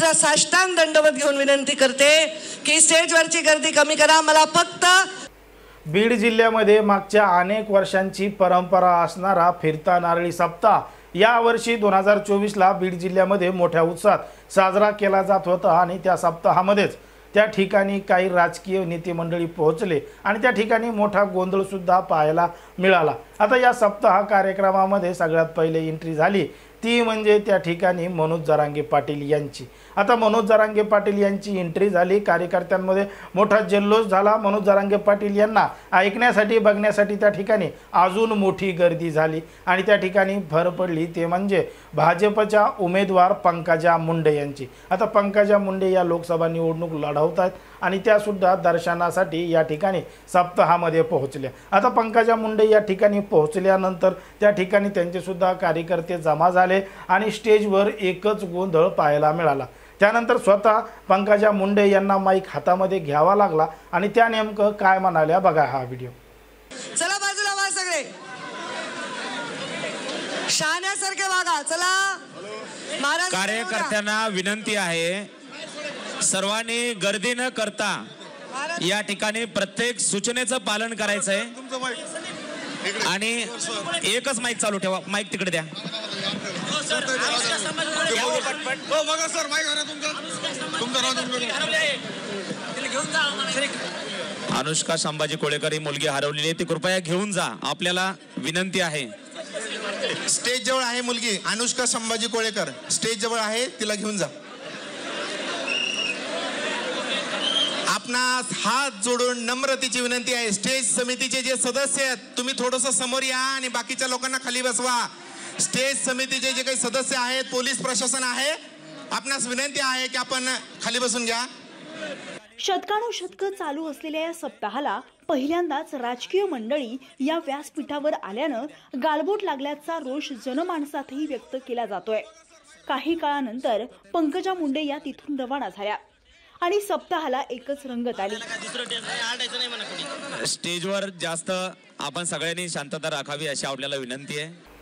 साष्टांग दंडवत घेऊन विनंती करते की स्टेजवरची गर्दी कमी करा। मला फक्त बीड जिल्ह्यामध्ये मागच्या अनेक वर्षांची परंपरा असणारा फिरता नारळी सप्ताह यावर्षी 2024ला बीड जिल्ह्यामध्ये मोठ्या उत्साहात साजरा केला जात होता आणि त्या सप्ताहामध्येच त्या ठिकाणी काही राजकीय नेते मंडळी पोहोचले आणि त्या ठिकाणी मोठा गोंधळ सुद्धा पाहायला मिळाला। आता या सप्ताह कार्यक्रमामध्ये सगळ्यात पहिले एंट्री झाली ती म्हणजे त्या ठिकाणी मनोज जरांगे पाटील यांची। आता मनोज जरांगे पाटील यांची एंट्री झाली, कार्यकर्त्यांमध्ये मोठा जल्लोष झाला। मनोज जरांगे पाटील यांना ऐकण्यासाठी बघण्यासाठी त्या ठिकाणी अजून मोठी गर्दी झाली आणि त्या ठिकाणी भर पडली ते म्हणजे भाजपच्या उमेदवार पंकजा मुंडे यांची। आता पंकजा मुंडे या लोकसभा निवडणूक लढवत आहेत आणि त्या सुद्धा दर्शनासाठी या ठिकाणी सप्ताहामध्ये पोहोचल्या। आता पंकजा मुंडे या ठिकाणी पोहोचल्यानंतर त्या ठिकाणी त्यांचे सुद्धा कार्यकर्ते जमा झाले आणि स्टेजवर एकच गोंधळ पाहायला मिळाला। त्यानंतर स्वतः पंकजा मुंडे यांना माईक हातामध्ये घ्यावा लागला आणि त्या नेमकं काय म्हणाल्या बघा हा व्हिडिओ। चला बाजूला वा, सगळे शहाण्यासारखे वागा। चला महाराज, कार्यकर्त्यांना विनंती आहे सर्वांनी गर्दी न करता या ठिकाणी प्रत्येक सूचनेचं पालन करायचं आहे आणि एकच माईक चालू ठेवा। माईक तिकडे द्या। अनुष्का संभाजी कोळेकर ही मुलगी हरवलेली आहे, ती कृपया घेऊन जा, आपल्याला विनंती आहे। स्टेज जवळ आहे मुलगी अनुष्का संभाजी कोळेकर, स्टेज जवळ आहे, तिला घेऊन जा। आपणास हात जोडून नम्रतेची विनंती आहे, स्टेज समितीचे जे सदस्य आहेत तुम्ही थोडंसं समोर या आणि बाकीच्या लोकांना खाली बसवा। स्टेज समितीचे जे काही सदस्य आहेत, पोलीस प्रशासन आहे, आपणास विनंती आहे की आपण खाली बसून घ्या। शतकानुशतकं चालू असलेल्या या सप्ताहाला पहिल्यांदाच राजकीय मंडळी या व्यासपीठावर आल्यानं गालबोट लागल्याचा रोष जनमानसातही व्यक्त केला जातोय। काही काळानंतर पंकजा मुंडे या तिथून रवाना झाल्या आणि सप्ताहाला एकच रंगत आली। स्टेजवर जास्त आपण सगळ्यांनी शांतता राखावी अशी आपल्याला विनंती आहे।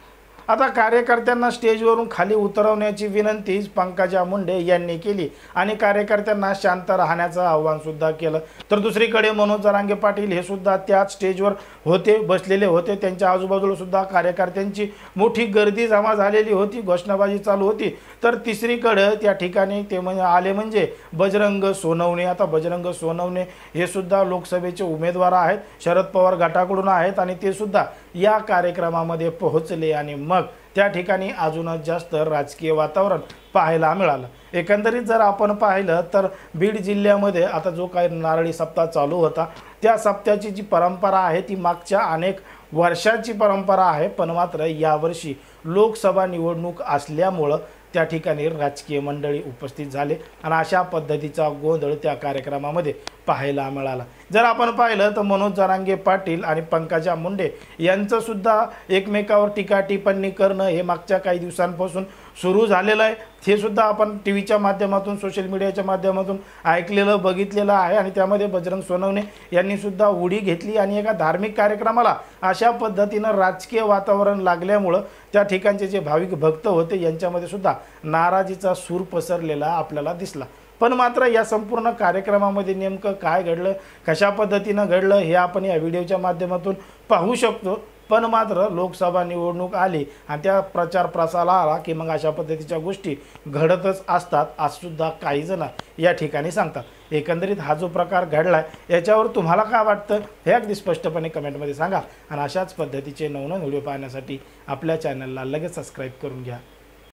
आता कार्यकर्त्यांना स्टेजवरून खाली उतरवण्याची विनंती पंकजा मुंडे यांनी केली आणि कार्यकर्त्यांना शांत राहण्याचं आवाहन सुद्धा केलं। तर दुसरीकडे मनोज जरांगे पाटील हे सुद्धा त्याच स्टेजवर होते, बसलेले होते। त्यांच्या आजूबाजूला सुद्धा कार्यकर्त्यांची मोठी गर्दी जमा झालेली होती, घोषणाबाजी चालू होती। तर तिसरीकडे त्या ठिकाणी ते आले म्हणजे बजरंग सोनवणे। आता बजरंग सोनवणे हे सुद्धा लोकसभेचे उमेदवार आहेत, शरद पवार गटाकडून आहेत आणि ते सुद्धा या कार्यक्रमामध्ये पोहोचले आणि मग त्या ठिकाणी अजूनच जास्त राजकीय वातावरण पाहायला मिळालं। एकंदरीत जर आपण पाहिलं तर बीड जिल्ह्यामध्ये आता जो काही नारळी सप्ताह चालू होता त्या सप्त्याची जी परंपरा आहे ती मागच्या अनेक वर्षांची परंपरा आहे, पण मात्र यावर्षी लोकसभा निवडणूक असल्यामुळं त्या ठिकाणी राजकीय मंडळी उपस्थित झाले आणि अशा पद्धतीचा गोंधळ त्या कार्यक्रमामध्ये पाहायला मिळाला। जर आपण पाहिलं तर मनोज जरांगे पाटील आणि पंकजा मुंडे यांचं सुद्धा एकमेकावर टीका टिप्पणी करणं हे मागच्या काही दिवसांपासून सुरू झालेलं आहे। हे सुद्धा आपण टीव्हीच्या माध्यमातून सोशल मीडियाच्या माध्यमातून ऐकलेलं बघितलेलं आहे आणि त्यामध्ये बजरंग सोनवणे यांनी सुद्धा उडी घेतली आणि एका धार्मिक कार्यक्रमाला अशा पद्धतीनं राजकीय वातावरण लागल्यामुळं त्या ठिकाणचे जे भाविक भक्त होते यांच्यामध्ये सुद्धा नाराजीचा सूर पसरलेला आपल्याला दिसला। पण मात्र या संपूर्ण कार्यक्रमामध्ये नेमकं काय घडलं, कशा पद्धतीनं घडलं हे आपण या व्हिडिओच्या माध्यमातून पाहू शकतो। पण मात्र लोकसभा निवडणूक आली आणि त्या प्रचार प्रसार आला की मग अशा पद्धतीच्या गोष्टी घडतच असतात असं सुद्धा काही जण या ठिकाणी सांगतात। एकंदरीत हा जो प्रकार घडला आहे याच्यावर तुम्हाला काय वाटतं हे अगदी स्पष्टपणे कमेंटमध्ये सांगा आणि अशाच पद्धतीचे नवनवीन व्हिडिओ पाहण्यासाठी आपल्या चॅनलला लगेच सबस्क्राईब करून घ्या।